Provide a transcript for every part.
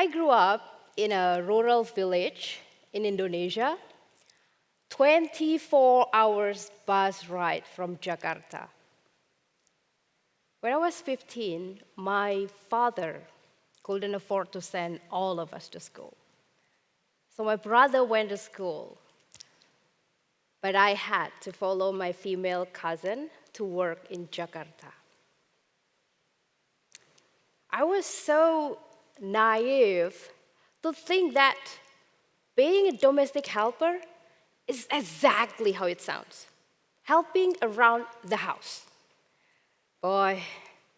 I grew up in a rural village in Indonesia, 24 hours bus ride from Jakarta. When I was 15, my father couldn't afford to send all of us to school. So my brother went to school, but I had to follow my female cousin to work in Jakarta. I was so naive to think that being a domestic helper is exactly how it sounds, helping around the house. Boy,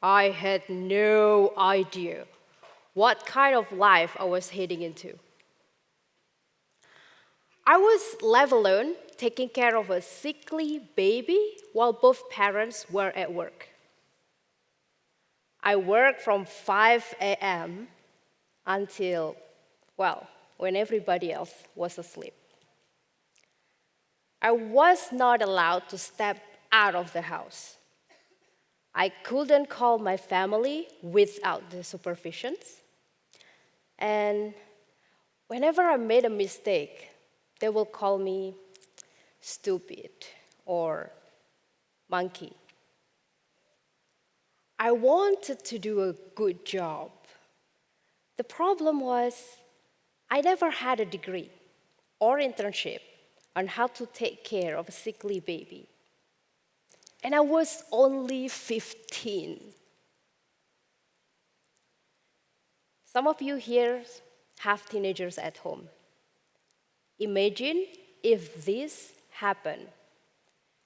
I had no idea what kind of life I was heading into. I was left alone taking care of a sickly baby while both parents were at work. I worked from 5 a.m. until, well, when everybody else was asleep. I was not allowed to step out of the house. I couldn't call my family without the supervisions. And whenever I made a mistake, they will call me stupid or monkey. I wanted to do a good job. The problem was I never had a degree or internship on how to take care of a sickly baby. And I was only 15. Some of you here have teenagers at home. Imagine if this happened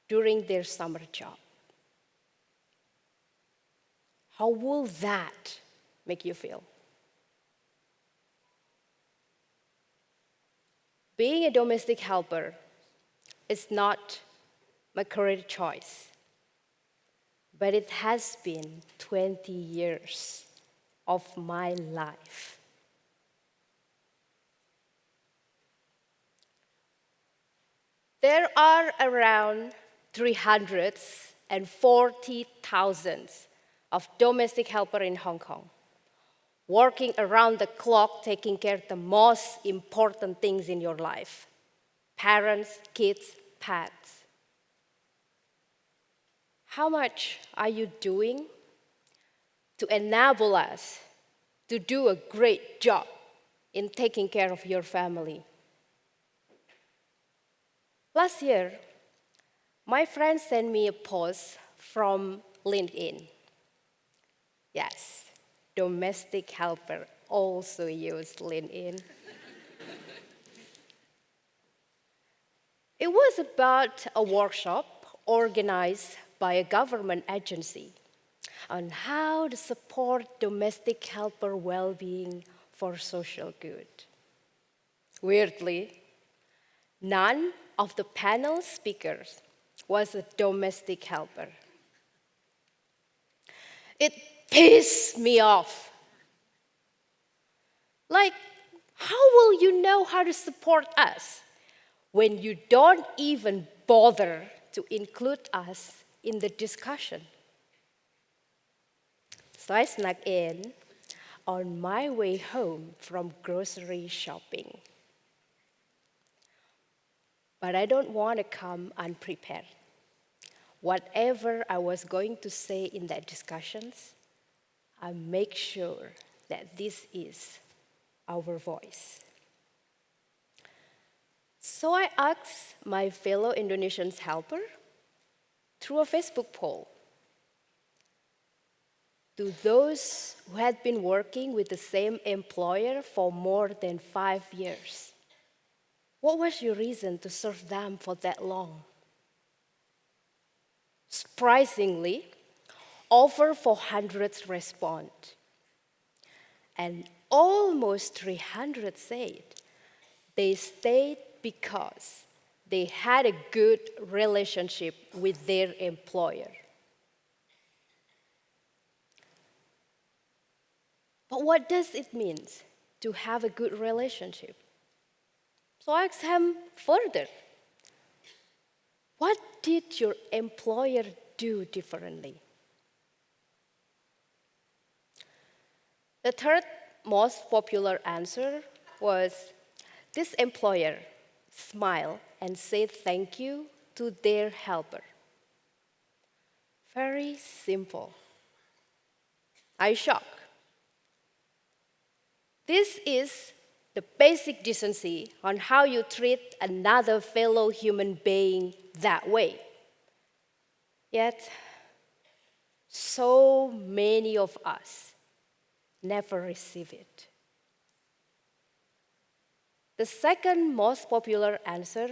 during their summer job. How will that make you feel? Being a domestic helper is not my career choice, but it has been 20 years of my life. There are around 340,000 of domestic helpers in Hong Kong, working around the clock, taking care of the most important things in your life: parents, kids, pets. How much are you doing to enable us to do a great job in taking care of your family? Last year, my friend sent me a post from LinkedIn. Yes, domestic helper also use LinkedIn. It was about a workshop organized by a government agency on how to support domestic helper well-being for social good. Weirdly, none of the panel speakers was a domestic helper. It pissed me off. Like, how will you know how to support us when you don't even bother to include us in the discussion? So I snuck in on my way home from grocery shopping. But I don't want to come unprepared. Whatever I was going to say in that discussions, I make sure that this is our voice. So I asked my fellow Indonesian helper through a Facebook poll. To those who had been working with the same employer for more than 5 years, what was your reason to serve them for that long? Surprisingly, over 400 respond, and almost 300 said they stayed because they had a good relationship with their employer. But what does it mean to have a good relationship? So I asked him further. What did your employer do differently? The third most popular answer was this employer smile and say thank you to their helper. Very simple. I shock. This is the basic decency on how you treat another fellow human being that way. Yet, so many of us never receive it. The second most popular answer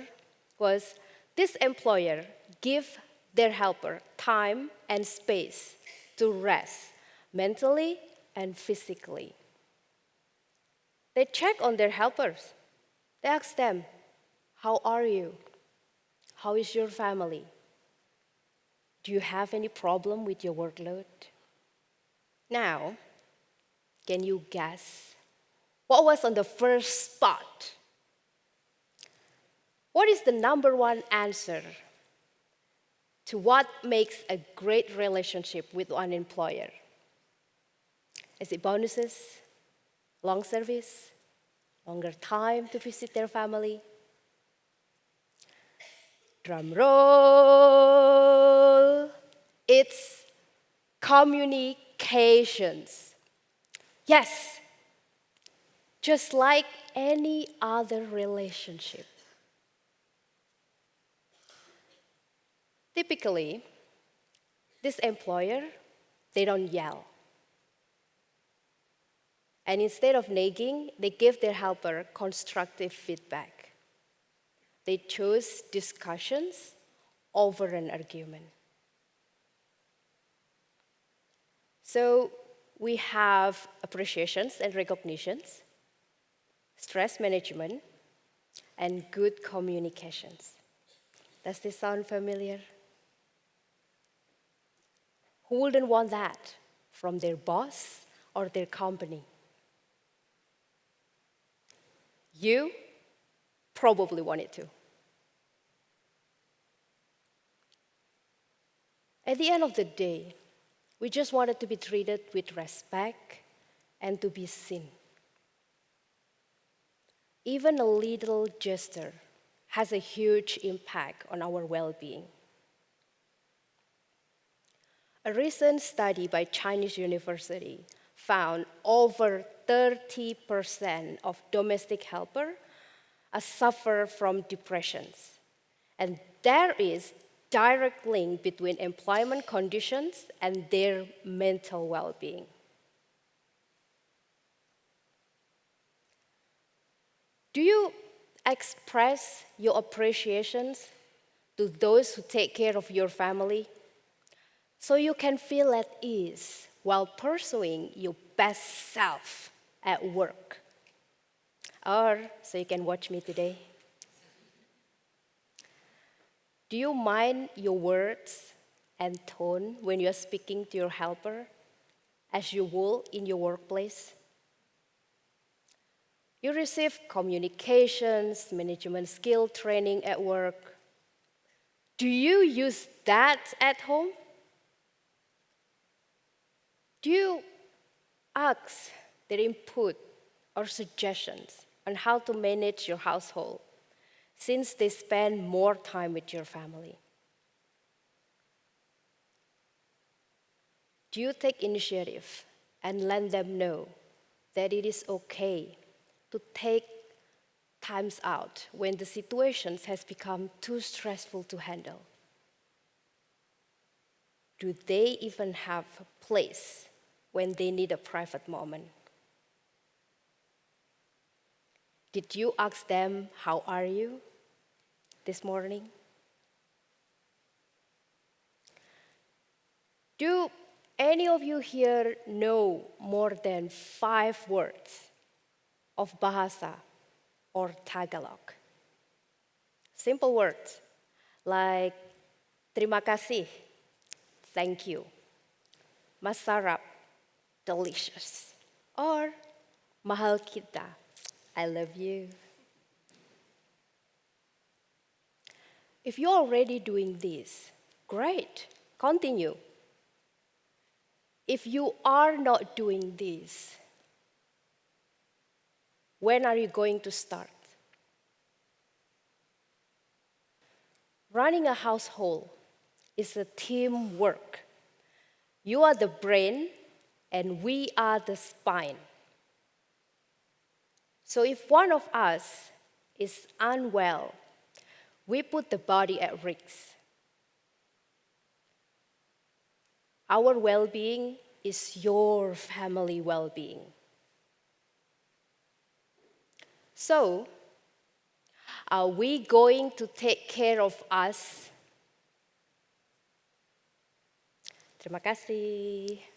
was this employer give their helper time and space to rest mentally and physically. They check on their helpers. They ask them, how are you? How is your family? Do you have any problem with your workload? Now, can you guess what was on the first spot? What is the number one answer to what makes a great relationship with one employer? Is it bonuses, long service, longer time to visit their family? Drum roll. It's communications. Yes, just like any other relationship. Typically, this employer, they don't yell. And instead of nagging, they give their helper constructive feedback. They choose discussions over an argument. So we have appreciations and recognitions, stress management, and good communications. Does this sound familiar? Who wouldn't want that from their boss or their company? You probably want it to. At the end of the day, we just wanted to be treated with respect and to be seen. Even a little gesture has a huge impact on our well-being. A recent study by Chinese university found over 30% of domestic helpers suffer from depressions. And there is direct link between employment conditions and their mental well-being. Do you express your appreciations to those who take care of your family so you can feel at ease while pursuing your best self at work? Or so you can watch me today. Do you mind your words and tone when you're speaking to your helper as you would in your workplace? You receive communications, management skill training at work. Do you use that at home? Do you ask their input or suggestions on how to manage your household, since they spend more time with your family? Do you take initiative and let them know that it is okay to take times out when the situations has become too stressful to handle? Do they even have a place when they need a private moment? Did you ask them, how are you this morning? Do any of you here know more than 5 words of Bahasa or Tagalog? Simple words like terima kasih, thank you, masarap, delicious, or mahal kita, I love you. If you're already doing this, great, continue. If you are not doing this, When are you going to start? Running a household is a teamwork. You are the brain, and we are the spine. So if one of us is unwell, we put the body at risk. Our well-being is your family well-being. So, are we going to take care of us? Terima kasih.